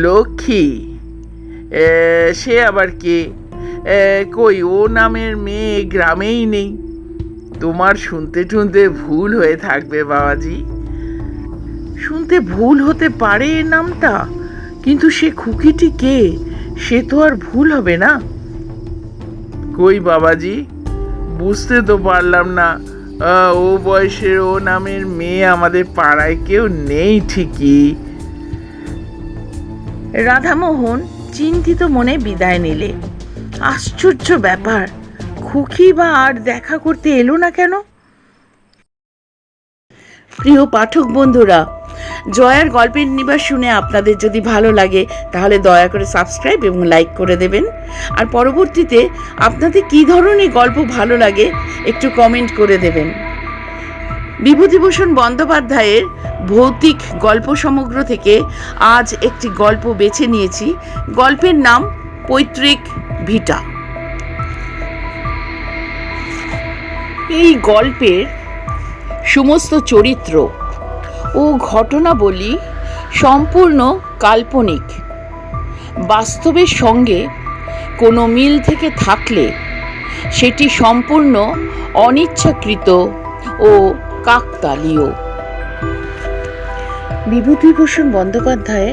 লক্ষ্মী? সে আবার কে? কই ও নামের মেয়ে গ্রামেই নেই। তোমার শুনতে শুনতে ভুল হয়ে থাকবে বাবাজি। শুনতে ভুল হতে পারে এ নামটা, কিন্তু সে খুকিটি কে সে তো আর ভুল হবে না। কই বাবাজি, বুঝতে তো পারলাম না। ও বয়সের ও নামের মেয়ে আমাদের পাড়ায় কেউ নেই ঠিকই। রাধামোহন চিন্তিত মনে বিদায় নিলে। আশ্চর্য ব্যাপার, খুকি বা আর দেখা করতে এলো না কেন? প্রিয় পাঠক বন্ধুরা, জয়ার গল্পের নিবাস শুনে আপনাদের যদি ভালো লাগে তাহলে দয়া করে সাবস্ক্রাইব এবং লাইক করে দেবেন। আর পরবর্তীতে আপনাদের কী ধরনের গল্প ভালো লাগে একটু কমেন্ট করে দেবেন। বিভূতিভূষণ বন্দ্যোপাধ্যায়ের ভৌতিক গল্প সমগ্র থেকে আজ একটি গল্প বেছে নিয়েছি। গল্পের নাম পৈতৃক ভিটা। এই গল্পের সমস্ত চরিত্র ও ঘটনাবলী সম্পূর্ণ কাল্পনিক। বাস্তবের সঙ্গে কোনো মিল থেকে থাকলে সেটি সম্পূর্ণ অনিচ্ছাকৃত ও কাকতালীয়। বিভূতিভূষণ বন্দ্যোপাধ্যায়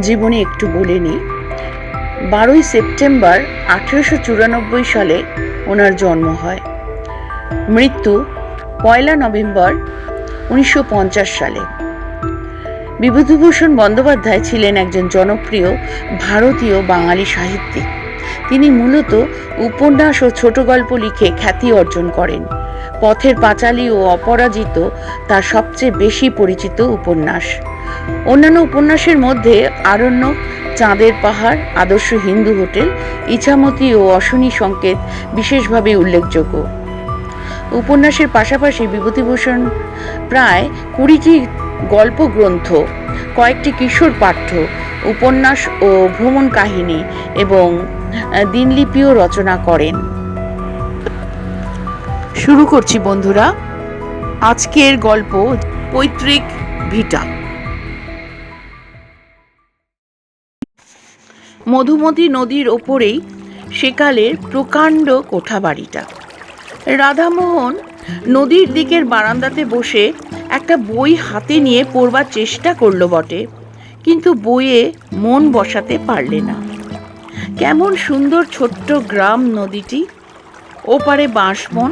জীবনে একটু বলে নিই। 12ই সেপ্টেম্বর 1894 সালে ওনার জন্ম হয়। মৃত্যু 1 নভেম্বর 1950 সালে। বিভূতিভূষণ বন্দ্যোপাধ্যায় ছিলেন একজন জনপ্রিয় ভারতীয় বাঙালি সাহিত্যিক। তিনি মূলত উপন্যাস ও ছোট গল্প লিখে খ্যাতি অর্জন করেন। পথের পাঁচালী ও অপরাজিত তার সবচেয়ে বেশি পরিচিত উপন্যাস। অন্যান্য উপন্যাসের মধ্যে আরণ্যক, চাঁদের পাহাড়, আদর্শ হিন্দু হোটেল, ইছামতি ও অশনি সংকেত বিশেষভাবে উল্লেখযোগ্য। উপন্যাসের পাশাপাশি বিভূতিভূষণ প্রায় 20টি গল্প গ্রন্থ, কয়েকটি কিশোর পাঠ্য উপন্যাস ও ভ্রমণ কাহিনী এবং দিনলিপিও রচনা করেন। শুরু করছি বন্ধুরা আজকের গল্প পৈতৃক ভিটা। মধুমতি নদীর ওপরেই সেকালের প্রকাণ্ড কোঠাবাড়িটা। রাধামোহন নদীর দিকের বারান্দাতে বসে একটা বই হাতে নিয়ে পড়বার চেষ্টা করল বটে, কিন্তু বইয়ে মন বসাতে পারলে না। কেমন সুন্দর ছোট্ট গ্রাম নদীটি, ওপারে বাঁশবন,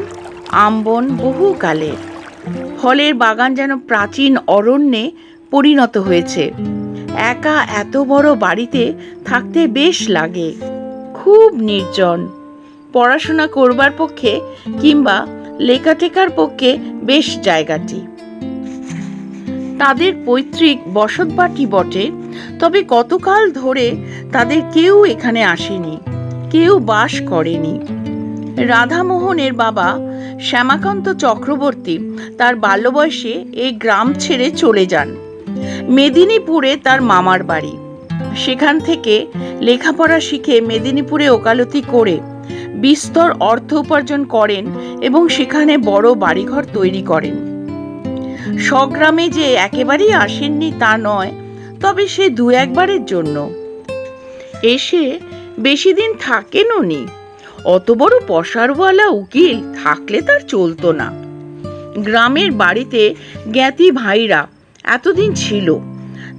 আমবন বহুকালের। ফলের বাগান যেন প্রাচীন অরণ্যে পরিণত হয়েছে। একা এত বড় বাড়িতে থাকতে বেশ লাগে, খুব নির্জন। পড়াশোনা করবার পক্ষে কিংবা লেখাটেকার পক্ষে বেশ জায়গাটি। তাদের পৈতৃক বসতবাটি বটে, তবে কতকাল ধরে তাদের কেউ এখানে আসেনি, কেউ বাস করেনি। রাধামোহনের বাবা শ্যামাকান্ত চক্রবর্তী তার বাল্যবয়সে এই গ্রাম ছেড়ে চলে যান। মেদিনীপুরে তার মামার বাড়ি। সেখান থেকে লেখাপড়া শিখে মেদিনীপুরে ওকালতি করে বিস্তর অর্থ উপার্জন করেন এবং সেখানে বড় বাড়িঘর তৈরি করেন। স্বগ্রামে যে একেবারেই আসেননি তা নয়, তবে সে 2-1 বারের জন্য এসে বেশি দিন থাকেনও নি। অত বড় পসারওয়ালা উকিল থাকলে তার চলতো না। গ্রামের বাড়িতে জ্ঞাতি ভাইরা এতদিন ছিল,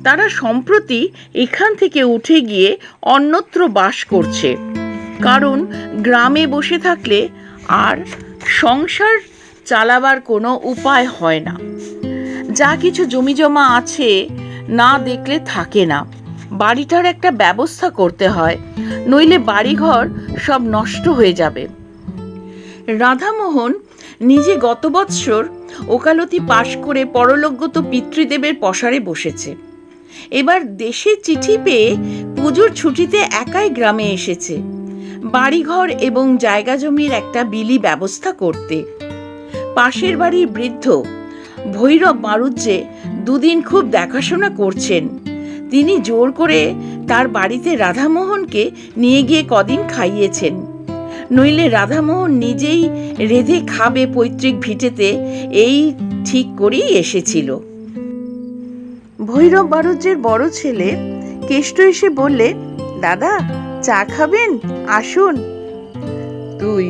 তারা সম্প্রতি এখান থেকে উঠে গিয়ে অন্যত্র বাস করছে। কারণ গ্রামে বসে থাকলে আর সংসার চালাবার কোনো উপায় হয় না। যা কিছু জমিজমা আছে না দেখলে থাকে না। বাড়িটার একটা ব্যবস্থা করতে হয়, নইলে বাড়িঘর সব নষ্ট হয়ে যাবে। রাধামোহন নিজে গত বৎসর ওকালতি পাশ করে পরলোকগত পিতৃদেবের পসারে বসেছে। এবার দেশে চিঠি পেয়ে পুজোর ছুটিতে একাই গ্রামে এসেছে, বাড়িঘর এবং জায়গা জমির একটা বিলি ব্যবস্থা করতে। পাশের বাড়ির বৃদ্ধ ভৈরব মারুজ্জে 2 দিন খুব দেখাশোনা করছেন। তিনি জোর করে তার বাড়িতে রাধামোহনকে নিয়ে গিয়ে কদিন খাইয়েছেন, নইলে রাধামোহন নিজেই রেঁধে খাবে পৈতৃক ভিটেতে, এই ঠিক করেই এসেছিল। ভৈরব বারুজ্যের বড় ছেলে কেষ্ট এসে বললে, দাদা চা খাবেন? আসুন। তুই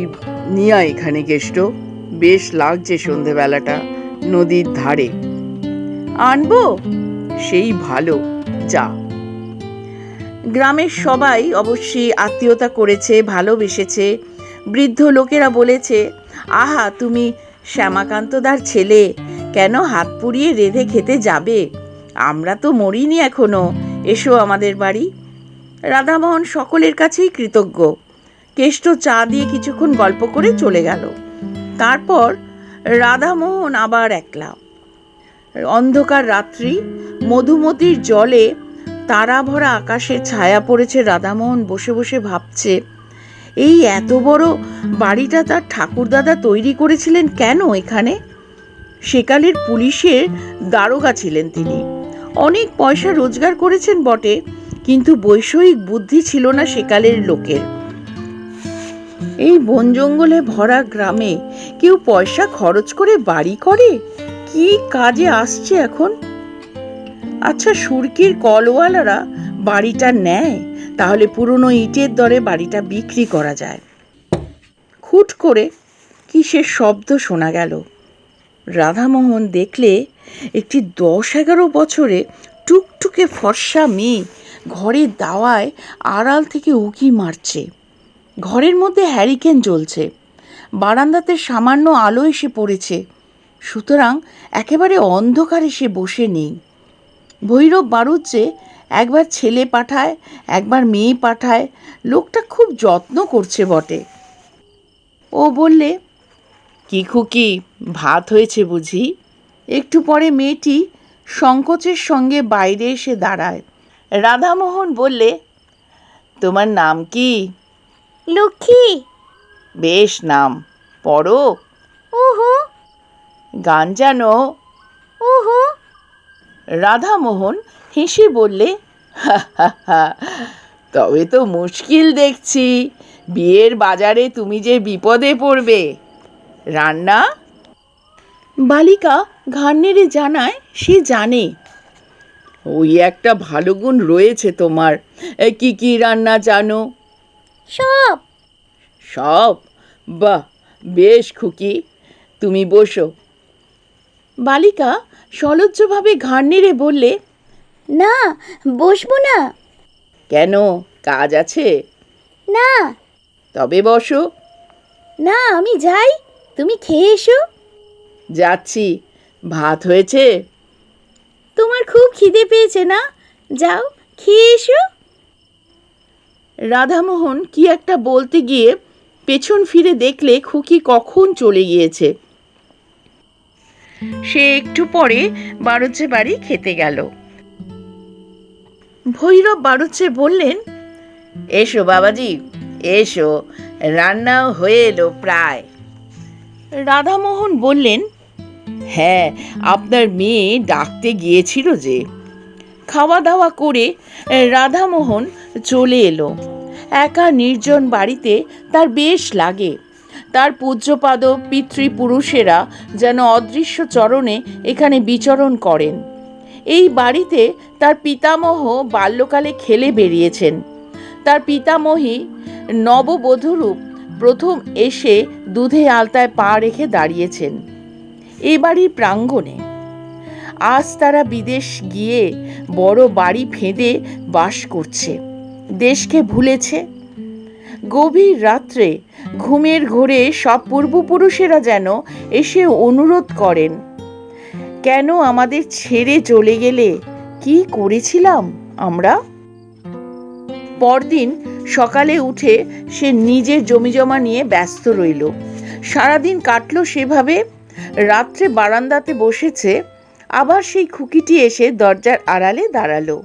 নিয়ে আয় এখানে কেষ্ট, বেশ লাগছে সন্ধেবেলাটা নদীর ধারে। আনবো? সেই ভালো, যা। গ্রামের সবাই অবশ্যই আত্মীয়তা করেছে, ভালোবেসেছে। বৃদ্ধ লোকেরা বলেছে, আহা তুমি শ্যামাকান্তদার ছেলে, কেন হাত পুড়িয়ে রেঁধে খেতে যাবে? আমরা তো মরিনি এখনো, এসো আমাদের বাড়ি। রাধামোহন সকলের কাছেই কৃতজ্ঞ। কেষ্ট চা দিয়ে কিছুক্ষণ গল্প করে চলে গেল। তারপর রাধামোহন আবার একলা। অন্ধকার রাত্রি, মধুমতির জলে তারা ভরা আকাশে ছায়া পড়েছে। রাধামোহন বসে বসে ভাবছে, এই এত বড় বাড়িটা তার ঠাকুরদাদা তৈরি করেছিলেন কেন এখানে? সেকালের পুলিশের দারোগা ছিলেন তিনি, অনেক পয়সা রোজগার করেছেন বটে, কিন্তু বৈষয়িক বুদ্ধি ছিল না সেকালের লোকের। এই বন জঙ্গলে ভরা গ্রামে কেউ পয়সা খরচ করে বাড়ি করে? কি কাজে আসছে এখন? আচ্ছা, সুরকির কলওয়ালারা বাড়িটা নেয়, তাহলে পুরনো ইটের দরে বাড়িটা বিক্রি করা যায়। খুট করে কিসের শব্দ শোনা গেল। রাধামোহন দেখলে একটি 10-11 বছরে টুকটুকে ফর্সা মেয়ে ঘরের দাওয়ায় আড়াল থেকে উকি মারছে। ঘরের মধ্যে হ্যারিকেন জ্বলছে, বারান্দাতে সামান্য আলো এসে পড়েছে, সুতরাং একেবারে অন্ধকারে সে বসে নেই। ভৈরব বাড়ুজ্যে একবার ছেলে পাঠায়, একবার মেয়ে পাঠায়, লোকটা খুব যত্ন করছে বটে। ও বললে, কি খুকি, ভাত হয়েছে বুঝি? একটু পরে মেয়েটি সংকোচের সঙ্গে বাইরে এসে দাঁড়ায়। রাধামোহন বললে, তোমার নাম কি? লক্ষ্মী। বেশ নাম, পড়ো? ওহো। গান জানো? ওহো। রাধামোহন হেসে বললে, হা হা হা, তবে তো মুশকিল দেখছি, বিয়ের বাজারে তুমি যে বিপদে পড়বে। রান্না? বালিকা ঘাড় নেড়ে জানায় সে জানে। ওই একটা ভালো গুণ রয়েছে তোমার, কি কি রান্না জানো? সব। সব? বাহ, বেশ খুকি, তুমি বসো। বালিকা সলজ্জভাবে ঘাড় নেড়ে বললে, না, বসবো না। কেন, কাজ আছে? না। তবে বসো। না, আমি যাই, তুমি খেয়ে এসো। যাচ্ছি। ভাত হয়েছে? তোমার খুব খিদে পেয়েছে না? যাও, খেয়ে এসো। রাধামোহন কি একটা বলতে গিয়ে পেছন ফিরে দেখলে খুকি কখন চলে গিয়েছে। সে একটু পরে বাড়ুজ্যে বাড়ি খেতে গেল। ভৈরব বাড়ুজ্যে বললেন, এসো বাবাজি, এসো, রান্নাও হয়ে এলো প্রায়। রাধামোহন বললেন, হ্যাঁ, আপনার মেয়ে ডাকতে গিয়েছিল যে। খাওয়া দাওয়া করে রাধামোহন চলে এলো। একা নির্জন বাড়িতে তার বেশ লাগে। তার পূজ্যপাদ পিতৃপুরুষেরা যেন অদৃশ্য চরণে এখানে বিচরণ করেন। এই বাড়িতে তার পিতামহ বাল্যকালে খেলে বেরিয়েছেন। তার পিতামহী নববধূরূপ প্রথম এসে দুধে আলতায় পা রেখে দাঁড়িয়েছেন এই বাড়ির প্রাঙ্গণে। আজ তারা বিদেশ গিয়ে বড় বাড়ি ফেঁদে বাস করছে, দেশকে ভুলেছে। গভীর রাত্রে ঘুমের ঘোরে সব পূর্বপুরুষেরা যেন এসে অনুরোধ করেন, কেন আমাদের ছেড়ে চলে গেলে? কি করেছিলাম আমরা? পরদিন সকালে উঠে সে নিজের জমিজমা নিয়ে ব্যস্ত রইল। সারাদিন কাটলো সেভাবে। রাত্রে বারান্দাতে বসেছে, আবার সেই খুকিটি এসে দরজার আড়ালে দাঁড়ালো।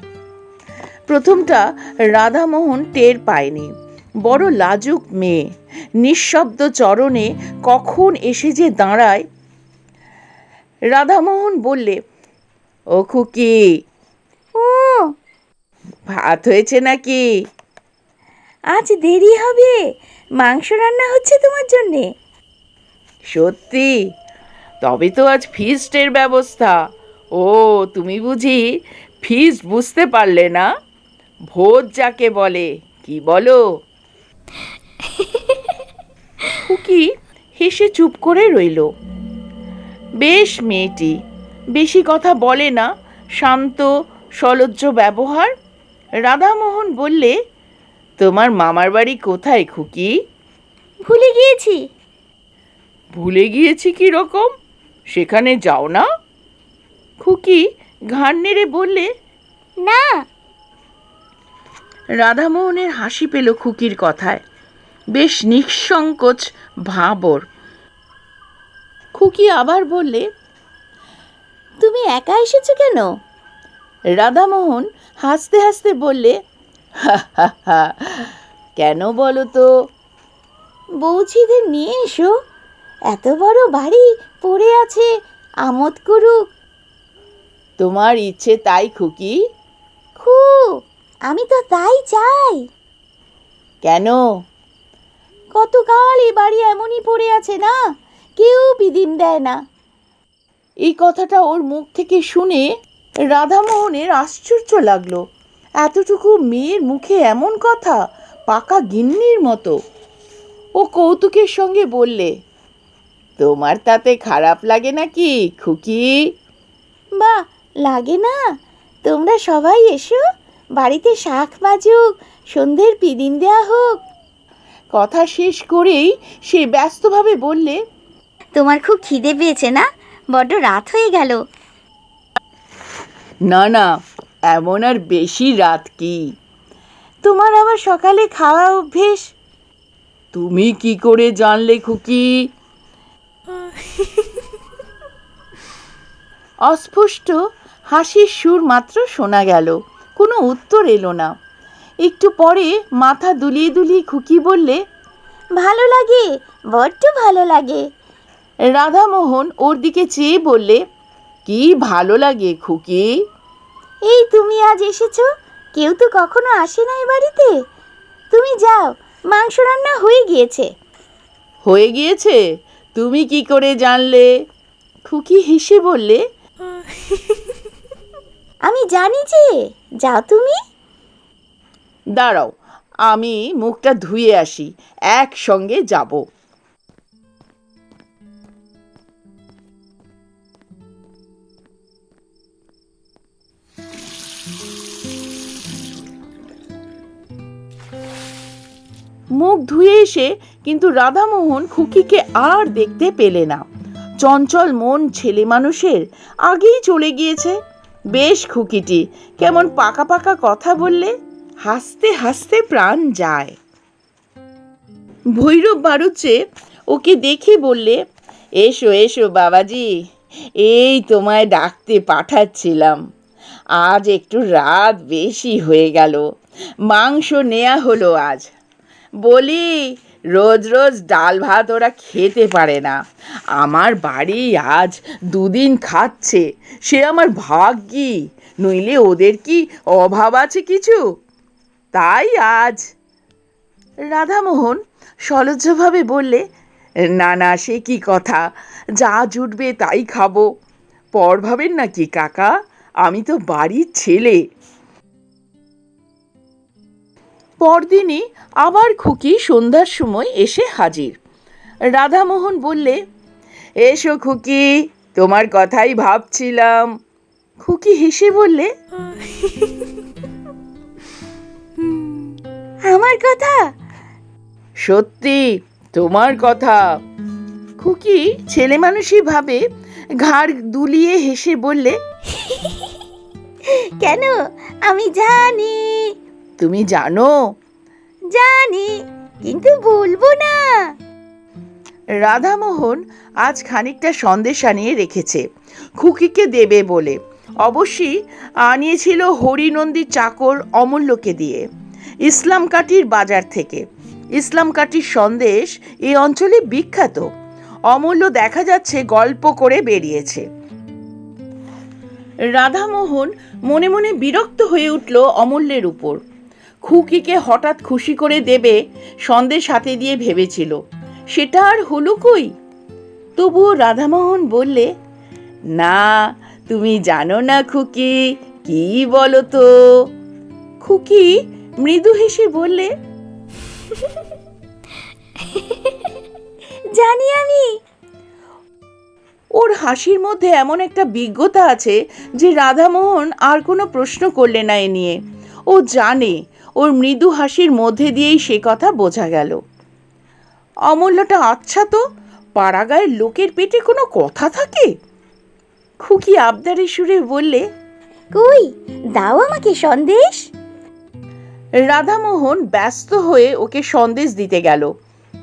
প্রথমটা রাধামোহন টের পায়নি। বড় লাজুক মেয়ে, নিঃশব্দ চরণে কখন এসে যে দাঁড়ায়। রাধামোহন বললে, ও খুকি, ও, ভাত হয়েছে নাকি? আজ দেরি হবে, মাংস রান্না হচ্ছে তোমার জন্যে। সত্যি? তবে তো আজ ফিস্টের ব্যবস্থা। ও, তুমি বুঝি ফিস্ট বুঝতে পারলে না? ভোজ যাকে বলে, কি বলো? খুকি হেসে চুপ করে রইল। বেশ মেয়েটি, বেশি কথা বলে না, শান্ত সলজ্জ ব্যবহার। রাধামোহন বললে, তোমার মামার বাড়ি কোথায় খুকি? ভুলে গিয়েছি। ভুলে গিয়েছি কি রকম? সেখানে যাও না? খুকি ঘাড় নেড়ে বললে, না। রাধামোহনের হাসি পেল খুকির কথায়। বেশ নিঃসংকোচ ভাব ওর। খুকি আবার বললে, তুমি একা এসেছো কেন? রাধামোহন হাসতে হাসতে বললে, হা হা হা, কেন বলো তো? বৌছিদের নিয়ে এসো, এত বড় বাড়ি পড়ে আছে, আমোদ করুক। তোমার ইচ্ছে তাই খুকি? খুব, আমি তো তাই চাই। কেন? কতকাল এই বাড়ি এমনই পড়ে আছে না, কেউ বিদিন দেয় না। এই কথাটা ওর মুখ থেকে শুনে রাধামোহনের আশ্চর্য লাগলো। এতটুকু মেয়ের মুখে এমন কথা, পাকা গিন্নির মতো। ও কৌতুকের সঙ্গে বললে, তোমার তাতে খারাপ লাগে নাকি খুকি? বা, লাগে না? তোমরা সবাই এসো, বাড়িতে শাক বাজুক, সন্ধ্যের পিদিন দেয়া হোক। কথা শেষ করেই সে ব্যস্তভাবে বললে, তোমার খুব খিদে পেয়েছে না? বড্ড রাত হয়ে গেল। না না, এমন আর বেশি রাত কি? তোমার আবার সকালে খাওয়া অভ্যেস। তুমি কি করে জানলে খুকি? অস্পষ্ট হাসির সুর মাত্র শোনা গেল, কোনো উত্তর এলো না। একটু পরে মাথা দুলিয়ে দুলিয়ে খুকি বললে, ভালো লাগে, বড্ড ভালো লাগে। রাধামোহন ওর দিকে চেয়ে বললে, কি ভালো লাগে খুকি? এই তুমি আজ এসেছো, কেউ তো কখনো আসে না এ বাড়িতে। তুমি যাও, মাংস রান্না হয়ে গিয়েছে। হয়ে গিয়েছে? তুমি কি করে জানলে? খুকি হেসে বললে, আমি জানি যে, যাও তুমি। দাঁড়াও, আমি মুখটা ধুয়ে আসি, একসঙ্গে যাব। মুখ ধুয়ে এসে কিন্তু রাধামোহন খুকিকে আর দেখতে পেলে না। চঞ্চল মন ছেলে মানুষের আগেই চলে গিয়েছে। বেশ খুকিটি কেমন পাকা পাকা কথা বললে, হাসতে হাসতে প্রাণ যায়। ভৈরব বাড়ুচ্ছে ওকে দেখে বললে, এসো এসো বাবাজি, এই তোমায় ডাকতে পাঠাচ্ছিলাম। আজ একটু রাত বেশি হয়ে গেল, মাংস নেয়া হলো আজ। বলি, রোজ রোজ ডাল ভাত ওরা খেতে পারে না। আমার বাড়ি আজ দুদিন খাচ্ছে, সে আমার ভাগ্যি, নইলে ওদের কি অভাব আছে কিছু? তাই আজ। রাধামোহন সলজ্জভাবে বললে, না না, সে কি কথা, যা জুটবে তাই খাবো। পর ভাবেন নাকি কাকা, আমি তো বাড়ির ছেলে। পরদিনই আবার খুকি সন্ধ্যার সময় এসে হাজির। রাধামোহন বললে, এসো খুকি, তোমার কথাই ভাবছিলাম। খুকি হেসে বললে, আমার কথা? সত্যি তোমার কথা। খুকি ছেলে মানুষই ভাবে ঘাড় দুলিয়ে হেসে বললে, কেন? আমি জানি। তুমি জানো? জানি, কিন্তু বলবো না। রাধামোহন আজ খানিকটা সন্দেশ আনিয়ে রেখেছে খুকিকে দেবে বলে। অবশ্যই আনিয়েছিল হরিনন্দীর চাকর অমূল্যকে দিয়ে, ইসলামকাঠির বাজার থেকে। ইসলামকাঠির সন্দেশ এই অঞ্চলে বিখ্যাত। অমূল্য দেখা যাচ্ছে গল্প করে বেরিয়েছে। রাধামোহন মনে মনে বিরক্ত হয়ে উঠল অমূল্যের উপর। খুকিকে হঠাৎ খুশি করে দেবে সন্দেশ হাতে দিয়ে ভেবেছিল, সেটা আর হলো কই? তবুও রাধামোহন বললে, না, তুমি জানো না খুকি, কি বলো তো? খুকি মৃদু হেসে বললে, জানি আমি। ওর হাসির মধ্যে এমন একটা বিজ্ঞতা আছে যে রাধামোহন আর কোনো প্রশ্ন করলে না এ নিয়ে। ও জানে ওর মৃদু হাসির মধ্যে দিয়েই সে কথা বোঝা গেল। অমূল্যটা আচ্ছা তো, পাড়াগাঁয়ের লোকের পেটে কোনো কথা থাকে? খুকি আবদারি সুরে বললে, কই দাও আমাকে সন্দেশ। রাধামোহন ব্যস্ত হয়ে ওকে সন্দেশ দিতে গেল,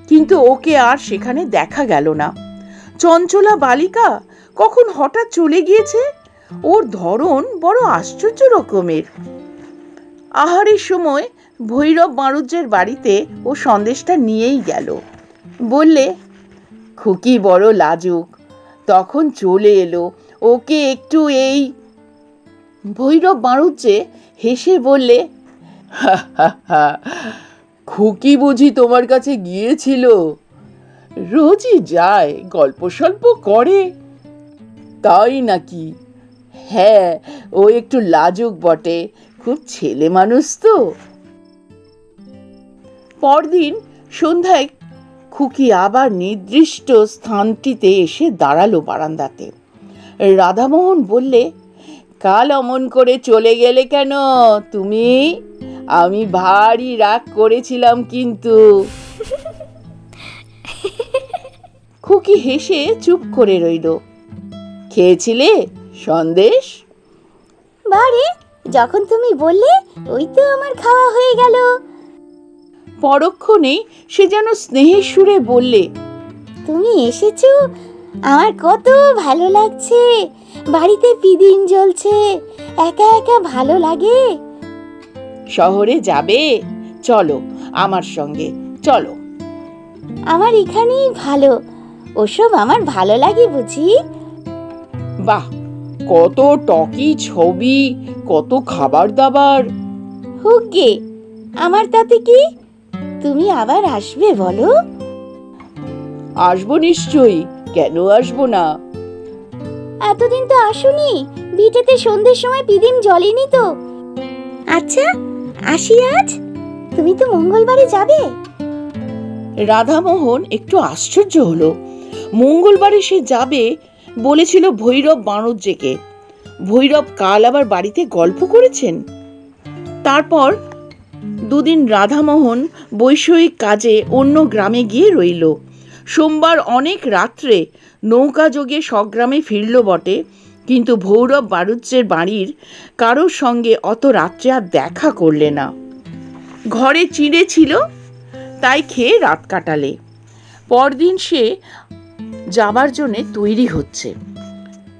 কিন্তু ওকে আর সেখানে দেখা গেল না। চঞ্চলা বালিকা কখন হঠাৎ চলে গিয়েছে। ওর ধরন বড় আশ্চর্য রকমের। আহারের সময় ভৈরব মারুজ্যের বাড়িতে ও সন্দেশটা নিয়েই গেল। বললে, খুকি বড় লাজুক, তখন চলে এলো, ওকে একটু এই। ভৈরব মারুজ্যে হেসে বললে, খুকি বুঝি তোমার কাছে গিয়েছিল? রোজই যায়, গল্প সল্প করে। তাই নাকি? হ্যাঁ, ও একটু লাজুক বটে, খুব ছেলে মানুষ তো। পরদিন সন্ধ্যায় খুকি আবার নির্দিষ্ট স্থানটিতে এসে দাঁড়ালো বারান্দাতে। রাধামোহন বললে, কাল অমন করে চলে গেলে কেন তুমি? আমি ভারী রাগ করেছিলাম কিন্তু। খুকি হেসে চুপ করে রইল। খেয়েছিলে সন্দেশ? বারে, যখন তুমি বললে ওই তো আমার খাওয়া হয়ে গেল। পরক্ষণেই সে যেন স্নেহের সুরে বললে, তুমি এসেছো, আমার কত ভালো লাগছে। বাড়িতে পিদিম জ্বলছে, একা একা ভালো লাগে। শহরে যাবে? চলো আমার সঙ্গে, চলো। আমার এখানেই ভালো, ওসব আমার ভালো লাগে বুঝি। বাহ, কত টকি ছবি, কত খাবার দাবার। হোক গে, আমার তাতে কি? তুমি আবার আসবে বলো? আসবো নিশ্চয়ই, কেন আসবো না? এতদিন তো আসুনি, ভিটেতে সন্ধ্যের সময় পিদিম জ্বলেনি তো। আচ্ছা, আসি আজ। তুমি তো মঙ্গলবারে যাবে। রাধামোহন একটু আশ্চর্য হলো। মঙ্গলবারে সে যাবে বলেছিল ভৈরব বাণুজ্যকে। ভৈরব কাল আবার বাড়িতে গল্প করেছেন। তারপর দুদিন রাধামোহন বৈষয়িক কাজে অন্য গ্রামে গিয়ে রইল। সোমবার অনেক রাত্রে নৌকা যোগে স্বগ্রামে ফিরল বটে, কিন্তু ভৈরব বাণুজ্যের বাড়ির কারোর সঙ্গে অত রাত্রে আর দেখা করলে না। ঘরে চিঁড়ে ছিল, তাই খেয়ে রাত কাটালে। পরদিন সে যাবার জন্যে তৈরি হচ্ছে।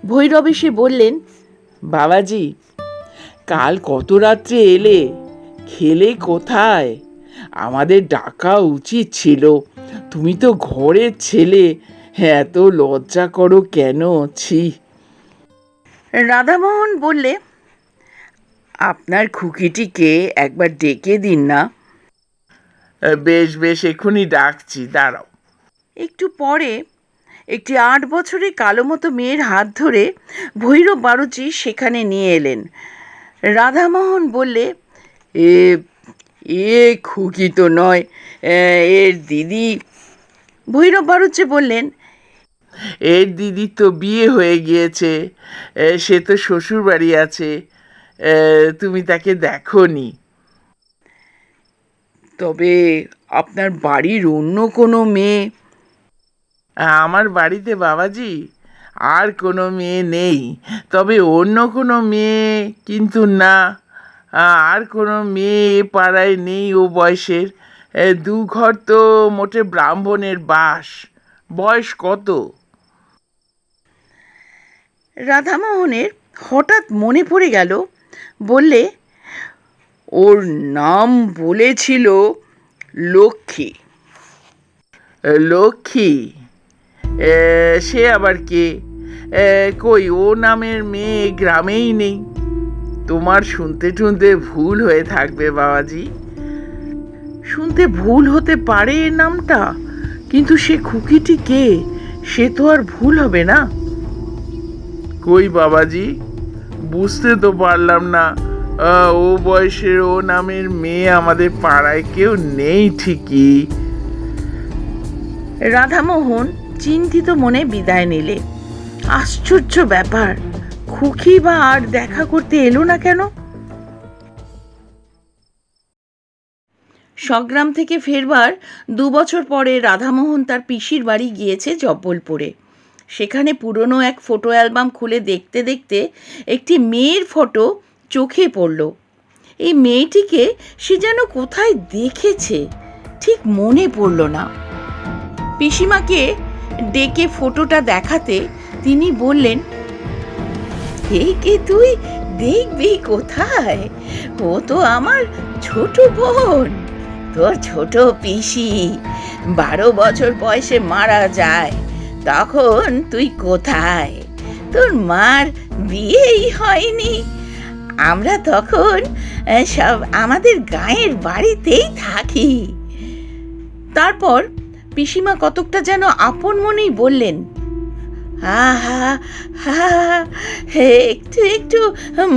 ভৈরব এসে বললেন, বাবাজি, কাল কত রাত্রে এলে, খেলে কোথায়? আমাদের ডাকা উচিত ছিল, তুমি তো ঘরের ছেলে, এত লজ্জা করো কেন? ছি। রাধামোহন বললে, আপনার খুকিটিকে একবার ডেকে দিন না। বেশ বেশ, এক্ষুনি ডাকছি, দাঁড়াও। একটু পরে একটি 8 বছরের কালো মতো মেয়ের হাত ধরে ভৈরব বাড়ুচি সেখানে নিয়ে এলেন। রাধামোহন বললে, এ এ খুকি তো নয়, এর দিদি। ভৈরব বাড়ুচি বললেন, এর দিদি তো বিয়ে হয়ে গিয়েছে, সে তো শ্বশুর বাড়ি আছে, তুমি তাকে দেখোনি। তবে আপনার বাড়ির অন্য কোনো মেয়ে? আমার বাড়িতে বাবাজি আর কোনো মেয়ে নেই, তবে অন্য কোনো মেয়ে কিন্তু না, আর কোনো মেয়ে এ পাড়ায় নেই ও বয়সের। 2 ঘর তো মোটে ব্রাহ্মণের বাস। বয়স কত? রাধামোহনের হঠাৎ মনে পড়ে গেল, বললে, ওর নাম বলেছিল লক্ষ্মী। লক্ষ্মী? সে আবার কে? কই ও নামের মেয়ে গ্রামেই নেই। তোমার শুনতে শুনতে ভুল হয়ে থাকবে বাবাজি। শুনতে ভুল হতে পারে এর নামটা, কিন্তু সে খুকিটি কে সে তো আর ভুল হবে না। কই বাবাজি, বুঝতে তো পারলাম না, ও বয়সের ও নামের মেয়ে আমাদের পাড়ায় কেউ নেই ঠিকই। রাধামোহন চিন্তিত মনে বিদায় নিলে। আশ্চর্য ব্যাপার, খুকি বা আর দেখা করতে এলো না কেন? স্বগ্রাম থেকে ফেরবার 2 বছর পরে রাধামোহন তার পিসির বাড়ি গিয়েছে জব্বলপুরে। সেখানে পুরনো এক ফটো অ্যালবাম খুলে দেখতে দেখতে একটি মেয়ের ফটো চোখে পড়ল। এই মেয়েটিকে সে যেন কোথায় দেখেছে, ঠিক মনে পড়ল না। পিসিমাকে ডেকে ফটোটা দেখাতে তিনি বললেন, একে তুই দেখবি কোথায়? ও তো আমার ছোট বোন, তোর ছোট পিসি 12 বছর বয়সে মারা যায়। তখন তুই কোথায়? তোর মার বিয়েই হয়নি। আমরা তখন সব আমাদের গাঁয়ের বাড়িতেই থাকি। তারপর পিসিমা কতকটা যেন আপন মনেই বললেন, আহা হা, একটু একটু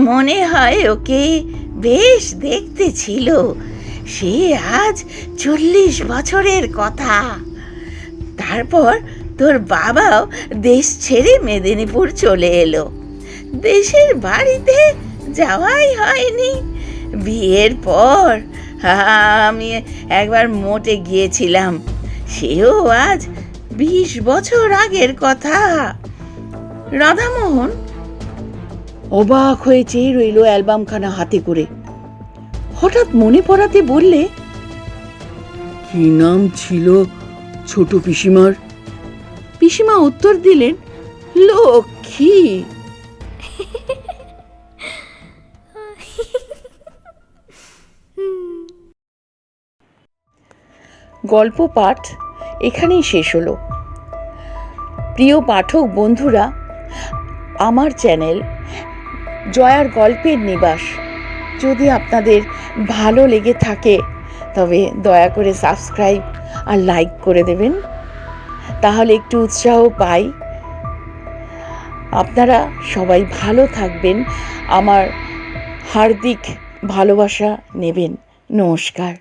মনে হয় ওকে, বেশ দেখতে ছিল। সে আজ 40 বছরের কথা। তারপর তোর বাবাও দেশ ছেড়ে মেদিনীপুর চলে এলো। দেশের বাড়িতে যাওয়াই হয়নি। বিয়ের পর আমি একবার মোটে গিয়েছিলাম, সেও আজ 20 বছর আগের কথা। রাধামোহন অবাক হয়ে চেয়ে রইল অ্যালবামখানা হাতে করে। হঠাৎ মনে পড়াতে বললে, কি নাম ছিল ছোট পিসিমার? পিসিমা উত্তর দিলেন, লক্ষ্মী। গল্প পাঠ এখানেই শেষ হলো। প্রিয় পাঠক বন্ধুরা, আমার চ্যানেল জয়ার গল্পের নিবাস যদি আপনাদের ভালো লেগে থাকে তবে দয়া করে সাবস্ক্রাইব আর লাইক করে দেবেন, তাহলে একটু উৎসাহ পাই। আপনারা সবাই ভালো থাকবেন, আমার হার্দিক ভালোবাসা নেবেন। নমস্কার।